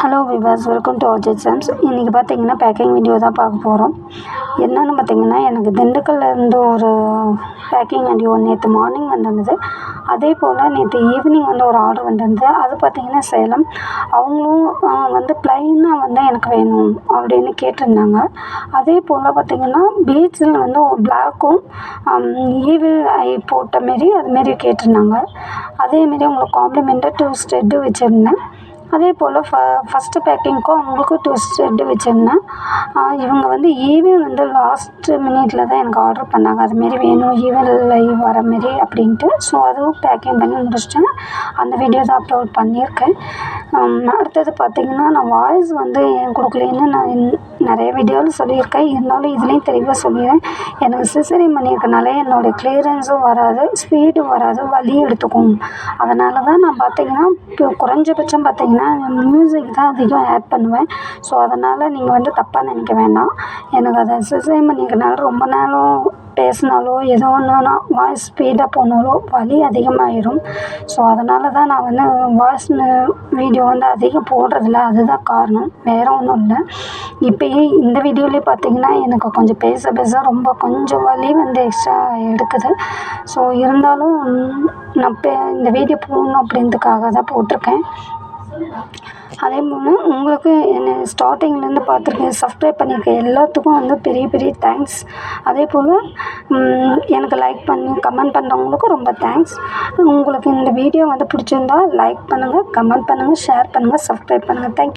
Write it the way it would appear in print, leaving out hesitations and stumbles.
Hello விவாஸ், welcome to R G exams. இன்றைக்கி பார்த்தீங்கன்னா பேக்கிங் வீடியோ தான் பார்க்க போகிறோம். என்னென்னு பார்த்தீங்கன்னா, எனக்கு திண்டுக்கல்லேருந்து ஒரு பேக்கிங் வீடியோ நேற்று மார்னிங் வந்திருந்தது. அதே போல் நேற்று ஈவினிங் வந்து ஒரு ஆர்டர் வந்திருந்தது. அது பார்த்திங்கன்னா சேலம். அவங்களும் வந்து ப்ளைனாக வந்து எனக்கு வேணும் அப்படின்னு கேட்டிருந்தாங்க. அதே போல் பார்த்திங்கன்னா பீட்ஸில் வந்து ஒரு பிளாக்கும் ஈவில் ஐ போட்ட மாரி அதுமாரி கேட்டிருந்தாங்க. அதேமாரி உங்களுக்கு காம்ப்ளிமெண்ட்டாக 2 ஸ்டெட்டு வச்சுருந்தேன். அதே போல் ஃபஸ்ட்டு பேக்கிங்க்கும் அவங்களுக்கும் 2 ஸ்டெட்டு வச்சுருந்தேன். இவங்க வந்து ஈவில் வந்து லாஸ்ட்டு மினிட்ல தான் எனக்கு ஆர்டர் பண்ணாங்க. அதுமாரி வேணும் ஈவில் வர மாரி அப்படின்ட்டு. ஸோ அதுவும் பேக்கிங் பண்ணி முடிச்சிட்டேன். அந்த வீடியோ தான் அப்லோட் பண்ணியிருக்கேன். அடுத்தது பார்த்திங்கன்னா, நான் வாய்ஸ் வந்து ஏன் கொடுக்கலேன்னு நான் நிறைய வீடியோவில் சொல்லியிருக்கேன். இருந்தாலும் இதுலேயும் தெளிவாக சொல்லிடுறேன். எனக்கு சிசேரியன் பண்ணியிருக்கனால என்னோடய கிளியரன்ஸும் வராது, ஸ்பீடும் வராது, வலி எடுத்துக்கும். அதனால தான் நான் பார்த்திங்கன்னா இப்போ குறைஞ்சபட்சம் பார்த்திங்கன்னா மியூசிக் தான் அதிகம் ஆட் பண்ணுவேன். ஸோ அதனால் நீங்கள் வந்து தப்பாக நினைக்க வேண்டாம். எனக்கு அதை சிசேரியன் பண்ணியிருக்கனால ரொம்ப நேரம் பேசினாலோ ஏதோ ஒன்றுனா வாய்ஸ் ஸ்பீடாக போனாலோ வலி அதிகமாகிடும். ஸோ அதனால தான் நான் வந்து வாய்ஸ் வீடியோ வந்து அதிகம் போடுறதில்ல. அதுதான் காரணம், வேறு ஒன்றும் இல்லை. இப்போயே இந்த வீடியோலேயே பார்த்திங்கன்னா எனக்கு கொஞ்சம் பேச ரொம்ப கொஞ்சம் வலி வந்து எக்ஸ்ட்ரா எடுக்குது. ஸோ இருந்தாலும் நான் இந்த வீடியோ போடணும் அப்படின்றதுக்காக தான் போட்டிருக்கேன். அதே போல் உங்களுக்கு என்னை ஸ்டார்டிங்லேருந்து பார்த்துருக்கேன், சப்ஸ்கிரைப் பண்ணியிருக்கேன் எல்லாத்துக்கும் வந்து பெரிய பெரிய தேங்க்ஸ். அதே போல் எனக்கு லைக் பண்ணி கமெண்ட் பண்ணுறவங்களுக்கும் ரொம்ப தேங்க்ஸ். உங்களுக்கு இந்த வீடியோ வந்து பிடிச்சிருந்தா லைக் பண்ணுங்கள், கமெண்ட் பண்ணுங்கள், ஷேர் பண்ணுங்கள், சப்ஸ்கிரைப் பண்ணுங்கள். தேங்க்யூ.